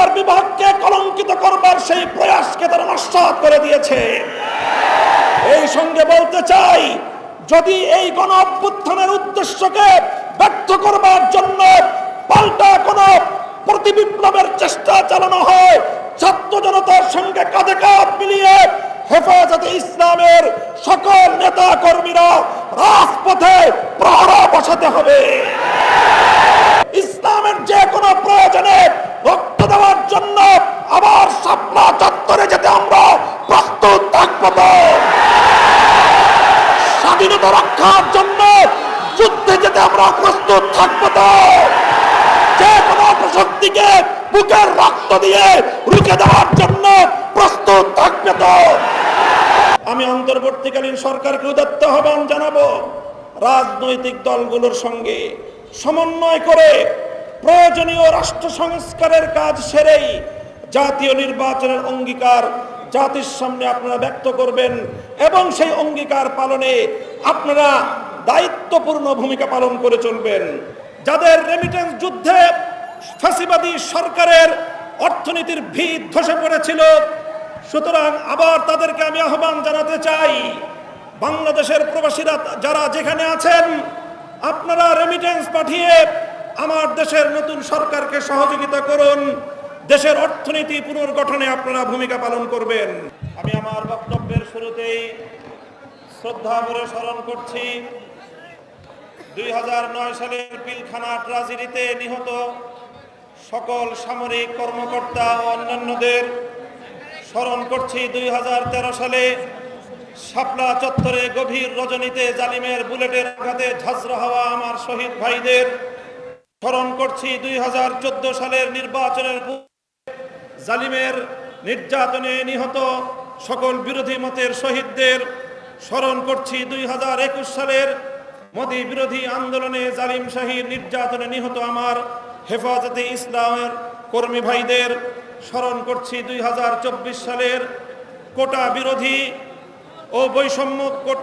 বিচার বিভাগকে কলঙ্কিত করবার সেই প্রয়াসকে তারা নস্যাৎ করে দিয়েছে। এই সঙ্গে বলতে চাই, যদি এই গণ অভ্যুত্থানের উদ্দেশ্যকে ব্যর্থ করবার জন্য পাল্টা কোন প্রতিবিপ্লবের চেষ্টা চালানো হয়, ছাত্র জনতার সঙ্গে কাঁধে কাঁধ মিলিয়ে হেফাজতে ইসলামের সকল নেতা কর্মীরা রাজপথে প্রহরা বসাতে হবে। ইসলামের যে কোনো প্রয়োজনে রক্ত দেওয়ার জন্য আবার শাপলা চত্বরে যেতে আমরা প্রস্তুত থাকব। স্বাধীনতা রক্ষার জন্য যুদ্ধে যেতে আমরা প্রস্তুত থাকব। যে কোনো অপশক্তিকে বুকের রক্ত দিয়ে রুখে দেওয়ার জন্য প্রস্তুত থাকবে। তো আমি অন্তর্বর্তীকালীন সরকারকে উদাত্ত আহ্বান জানাবো, রাজনৈতিক দলগুলোর সঙ্গে সমন্বয় করে প্রয়োজনীয় রাষ্ট্র সংস্কারের কাজ সেরেই জাতীয় নির্বাচনের অঙ্গীকার জাতির সামনে আপনারা ব্যক্ত করবেন এবং সেই অঙ্গীকার পালনে আপনারা দায়িত্বপূর্ণ ভূমিকা পালন করে চলবেন। যাদের রেমিটেন্স যুদ্ধে ফ্যাসিবাদী সরকারের অর্থনীতির ভিত ধসে পড়েছিল, সুতরাং আবার তাদেরকে আমি আহ্বান জানাতে চাই, বাংলাদেশের প্রবাসীরা যারা যেখানে আছেন, আপনারা রেমিটেন্স পাঠিয়ে আমার দেশের নতুন সরকারকে সহযোগিতা করুন। দেশের অর্থনীতি পুনর্গঠনে আপনারা ভূমিকা পালন করবেন। আমি আমার বক্তব্যের শুরুতেই শ্রদ্ধা ভরে স্মরণ করছি 2009 সালের পিলখানা ট্রাজেডিতে নিহত সকল সামরিক কর্মকর্তা ও অন্যান্যদের। স্মরণ করছি 2013 সালে শাপলা চত্বরে গভীর রজনীতে জালিমের বুলেটের আঘাতে ঝাঁঝরা হওয়া আমার শহীদ ভাইদের। স্মরণ করছি 2014 সালের নির্বাচনের জালিমের নির্যাতনে নিহত সকল বিরোধী মতের শহীদদের। স্মরণ করছি 2021 সালের মোদী বিরোধী আন্দোলনে জালিম শাহীর নির্যাতনে নিহত আমার হেফাজতে ইসলামের কর্মী ভাইদের। স্মরণ করছি 2024 সালের কোটা বিরোধী ও বৈষম্য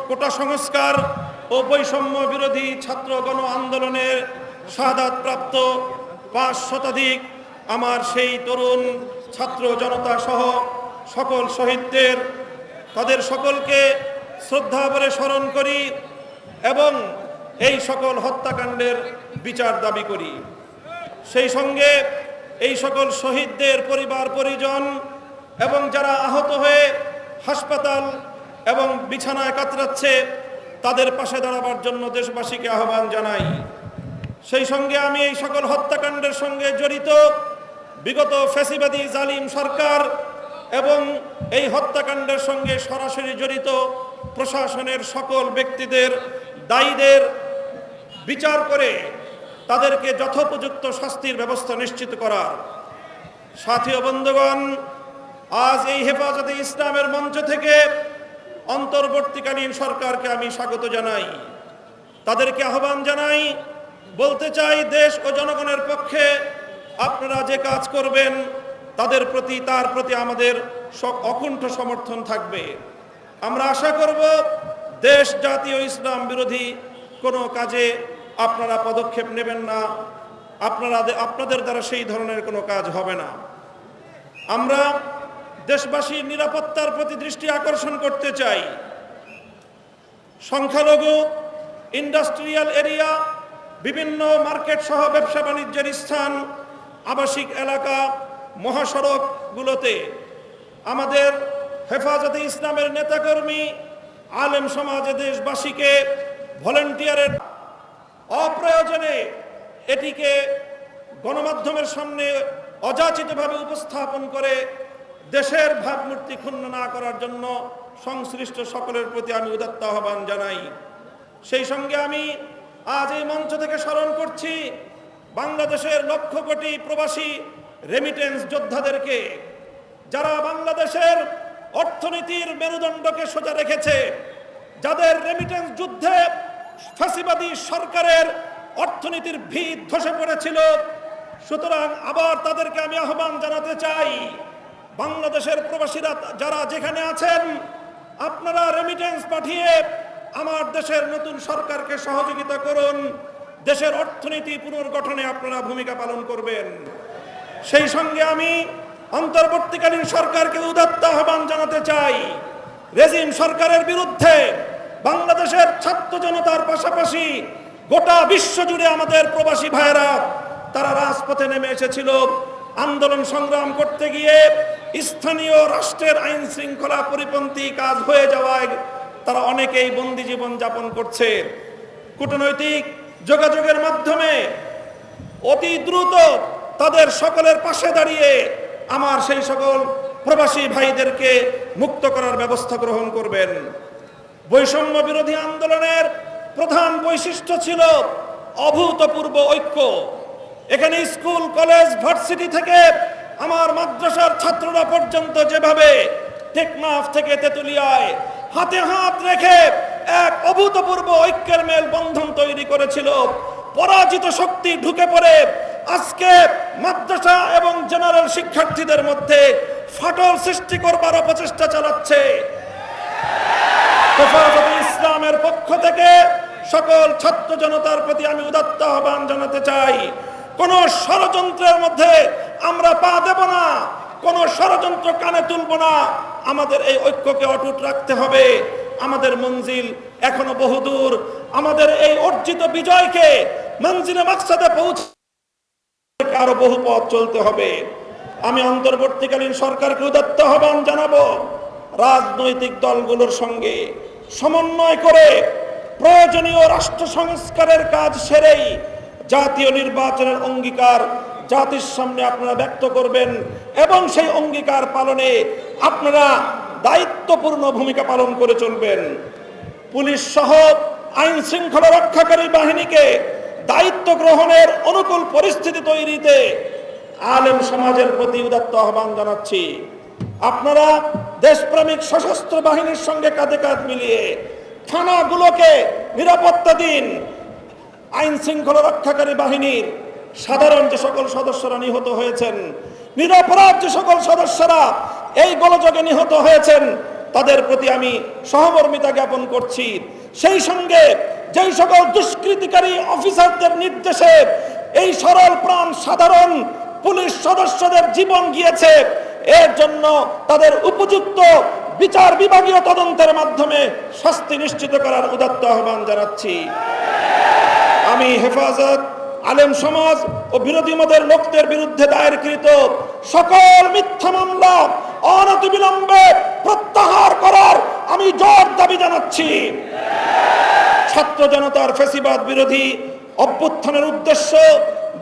কোটা সংস্কার ও বৈষম্য বিরোধী ছাত্র গণ আন্দোলনের শাহাদাতপ্রাপ্ত 5 শতাধিক আমার সেই তরুণ ছাত্র জনতা সহ সকল শহীদদের। তাদের সকলকে শ্রদ্ধা ভরে স্মরণ করি এবং এই সকল হত্যাকাণ্ডের বিচার দাবি করি। সেই সঙ্গে এই সকল শহীদদের পরিবার পরিজন এবং যারা আহত হয়ে হাসপাতাল এবং বিছানায় কাতরাচ্ছে, তাদের পাশে দাঁড়াবার জন্য দেশবাসীকে আহ্বান জানাই। সেই সঙ্গে আমি এই সকল হত্যাকাণ্ডের সঙ্গে জড়িত বিগত ফ্যাসিবাদী জালিম সরকার এবং এই হত্যাকাণ্ডের সঙ্গে সরাসরি জড়িত প্রশাসনের সকল ব্যক্তিদের, দায়ীদের বিচার করে তাদেরকে যথোপযুক্ত শাস্তির ব্যবস্থা নিশ্চিত করার। সাথী ও বন্ধুগণ, আজ এই হেফাজতে ইসলামের মঞ্চ থেকে অন্তর্বর্তীকালীন সরকারকে আমি স্বাগত জানাই, তাদেরকে আহ্বান জানাই, বলতে চাই, দেশ ও জনগণের পক্ষে আপনারা যে কাজ করবেন তার প্রতি আমাদের অকুণ্ঠ সমর্থন থাকবে। আমরা আশা করব দেশ, জাতীয় ইসলাম বিরোধী কোনো কাজে আপনারা পদক্ষেপ নেবেন না, আপনাদের দ্বারা সেই ধরনের কোনো কাজ হবে না। আমরা দেশবাসীর নিরাপত্তার প্রতি দৃষ্টি আকর্ষণ করতে চাই। সংখ্যালঘু, ইন্ডাস্ট্রিয়াল এরিয়া, বিভিন্ন মার্কেট সহ ব্যবসা বাণিজ্যের স্থান, আবাসিক এলাকা, মহাসড়কগুলোতে আমাদের হেফাজতে ইসলামের নেতাকর্মী, আলেম সমাজে দেশবাসীকে ভলেন্টিয়ারের অপ্রয়োজনে এটিকে গণমাধ্যমের সামনে অযাচিতভাবে উপস্থাপন করে দেশের ভাবমূর্তি ক্ষুণ্ণ না করার জন্য সংশ্লিষ্ট সকলের প্রতি আমি উদাত্ত আহ্বান জানাই। সেই সঙ্গে আমি আজ এই মঞ্চ থেকে স্মরণ করছি বাংলাদেশের লক্ষ কোটি প্রবাসী রেমিটেন্স যোদ্ধাদেরকে, যারা বাংলাদেশের অর্থনীতির মেরুদণ্ডকে সোজা রেখেছে, যাদের রেমিটেন্স যুদ্ধে ফ্যাসিবাদী সরকারের অর্থনীতির ভিত ধসে পড়েছিল। সুতরাং আবার তাদেরকে আমি আহ্বান জানাতে চাই, বাংলাদেশের প্রবাসীরা যারা যেখানে আছেন, আপনারা রেমিটেন্স পাঠিয়ে আমার দেশের নতুন সরকারকে সহযোগিতা করুন। দেশের অর্থনীতি পুনর্গঠনে আপনারা ভূমিকা পালন করবেন। সেই সঙ্গে আমি অন্তর্বর্তীকালীন সরকারকে উদাত্ত আহ্বান জানাতে চাই, রেজিম সরকারের বিরুদ্ধে বাংলাদেশের ছাত্র জনতার পাশাপাশি গোটা বিশ্ব জুড়ে আমাদের প্রবাসী ভাইয়েরা তারা রাজপথে নেমে এসেছিল। আন্দোলন সংগ্রাম করতে গিয়ে স্থানীয় রাষ্ট্রের আইন শৃঙ্খলা পরিপন্থী কাজ হয়ে যাওয়ায় তারা অনেকেই বন্দি জীবন যাপন করছে। কূটনৈতিক যোগাযোগের মাধ্যমে অতি দ্রুত তাদের সকলের পাশে দাঁড়িয়ে আমার সেই সকল প্রবাসী ভাইদেরকে মুক্ত করার ব্যবস্থা গ্রহণ করবেন। বৈষম্য বিরোধী আন্দোলনের প্রধান বৈশিষ্ট্য ছিল অভূতপূর্ব ঐক্য। এখানে স্কুল, কলেজ, ভার্সিটি থেকে আমার মাদ্রাসার ছাত্ররা পর্যন্ত যেভাবে টেকনাফ থেকে তেতুলিয়ায় হাতে হাত রেখে এক অভূতপূর্ব ঐক্যের মেলবন্ধন তৈরি করেছিল, পরাজিত শক্তি ঢুকে পড়ে আজকে মাদ্রাসা এবং জেনারেল শিক্ষার্থীদের মধ্যে ফাটল সৃষ্টি করবার অপচেষ্টা চালাচ্ছে। হেফাজতে ইসলামের পক্ষ থেকে সকল ছাত্র জনতার প্রতি আমি উদাত্ত আহ্বান জানাতে চাই, কোন ষড়যন্ত্রের মধ্যে আমরা পা দেব না, কোন ষড়যন্ত্র কানে তুলব না। আমাদের এই ঐক্যকে অটুট রাখতে হবে। আমাদের মঞ্জিল এখনো বহুদূর। আমাদের এই অর্জিত বিজয়কে মঞ্জিলে মাকসাদে পৌঁছে আরো বহু পথ চলতে হবে। আমি অন্তর্বর্তীকালীন সরকারকে উদাত্ত আহ্বান জানাবো, রাজনৈতিক দলগুলোর সঙ্গে সমন্বয় করে প্রয়োজনীয় রাষ্ট্র সংস্কারের কাজ সেরেই জাতীয় নির্বাচনের অঙ্গীকার জাতির সামনে আপনারা ব্যক্ত করবেন এবং সেই অঙ্গীকার পালনে আপনারা দায়িত্বপূর্ণ ভূমিকা পালন করে চলবেন। পুলিশ সহ আইন শৃঙ্খলা রক্ষাকারী বাহিনীকে দায়িত্ব গ্রহণের অনুকূল পরিস্থিতি তৈরিতে আলেম সমাজের প্রতি উদাত্ত আহ্বান জানাচ্ছি। আপনারা দেশপ্রেমিক সশস্ত্র বাহিনীর সঙ্গে কাঁধে কাঁধ মিলিয়ে থানাগুলোকে নিরাপত্তা দিন। আইন শৃঙ্খলা রক্ষাকারী বাহিনীর সাধারণ যে সকল সদস্যরা নিহত হয়েছেন, নিরপরাধ যে সকল সদস্যরা এই গোলযোগে নিহত হয়েছেন, তাদের প্রতি আমি সহমর্মিতা জ্ঞাপন করছি। সেই সঙ্গে যেই সকল দুষ্কৃতিকারী অফিসারদের নির্দেশে এই সরল প্রাণ সাধারণ পুলিশ সদস্যদের জীবন গিয়েছে, এর জন্য তাদের উপযুক্ত বিচার বিভাগীয় তদন্তের মাধ্যমে শাস্তি নিশ্চিত করার উদাত্ত আহ্বান জানাচ্ছি। আমি হেফাজত, আলেম সমাজ ও বিরোধী মতের লোকদের বিরুদ্ধে দায়েরকৃত সকল মিথ্যা মামলা অনতিবিলম্বে প্রত্যাহার করার আমি জোর দাবি জানাচ্ছি। ছাত্র জনতার ফ্যাসিবাদ বিরোধী অভ্যুত্থানের উদ্দেশ্য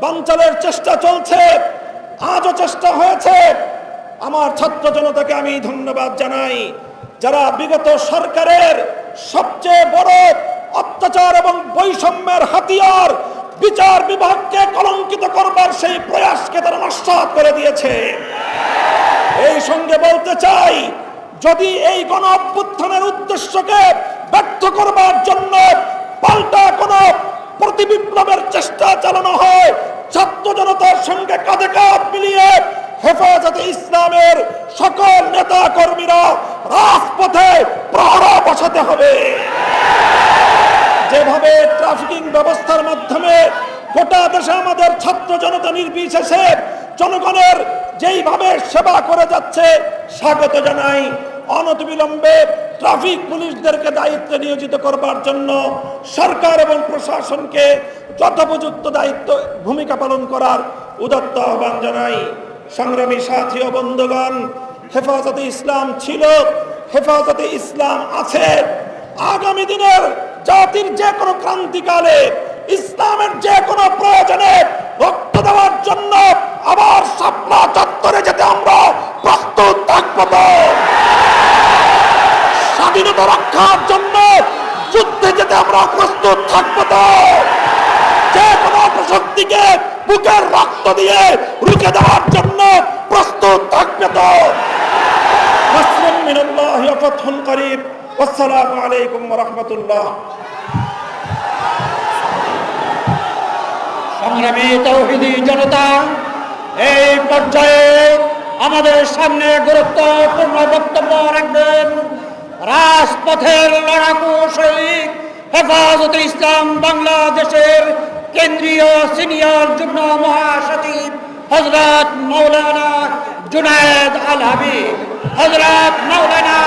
বানচালের চেষ্টা চলছে, আজও চেষ্টা হয়েছে। আমার ছাত্র জনতাকে আমি ধন্যবাদ জানাই, যারা বিগত সরকারের সবচেয়ে বড় অত্যাচার এবং বৈষম্যের হাতিয়ার বিচার বিভাগকে কলঙ্কিত করবার সেই প্রয়াসকে তারা নস্যাৎ করে দিয়েছে। এই সঙ্গে বলতে চাই, যদি এই গণ অভ্যুত্থানের উদ্দেশ্যকে ব্যর্থ করবার জন্য পাল্টা কোন প্রতিবিপ্লবের চেষ্টা চালানো হয়, ছাত্র জনতার সঙ্গে কাঁধে কাঁধ মিলিয়ে হেফাজতে ইসলামের সকল নেতা কর্মীরা রাজপথে প্রহরা বসাতে হবে। যেভাবে ট্রাফিকিং ব্যবস্থার মাধ্যমে গোটা দেশে আমাদের ছাত্র জনতা নির্বিশেষে জনগণের যেইভাবে সেবা করে যাচ্ছে, স্বাগত জানাই। অনতিবিলম্বে ট্রাফিক পুলিশদেরকে দায়িত্বে নিয়োজিত করবার জন্য সরকার এবং প্রশাসনকে যথোপযুক্ত দায়িত্ব ভূমিকা পালন করার উদাত্ত আহ্বান জানাই। সংগ্রামী সাথী ও বন্ধুগণ, হেফাজতে ইসলাম ছিল, হেফাজতে ইসলাম আছে। আগামী দিনের জাতির যে কোনো ক্রান্তিকালে ইসলামের যে কোনো প্রয়োজনে রক্ত দেওয়ার জন্য আবার শাপলা চত্বরে যেতে আমরা প্রস্তুত থাকব। স্বাধীনতা রক্ষার জন্য যুদ্ধে যেতে আমরা প্রস্তুত থাকব। যে কোনো অপশক্তিকে বুকের রক্ত দিয়ে রুখে দেওয়ার জন্য প্রস্তুত থাকবে। তো নাসরুম মিনাল্লাহি ওয়া ফাতহুন করিব। আসসালামু আলাইকুম ওয়া রাহমাতুল্লাহ। সংগ্রামী তাওহীদি জনতা, এই পর্যায়ে আমাদের সামনে গুরুত্বপূর্ণ বক্তব্য রাখবেন রাজপথের লড়াকু শহীদ হেফাজতে ইসলাম বাংলাদেশের কেন্দ্রীয় সিনিয়র যুগ্ম মহাসচিব হযরত মাওলানা জুনায়েদ আল হাবিব, হযরত মাওলানা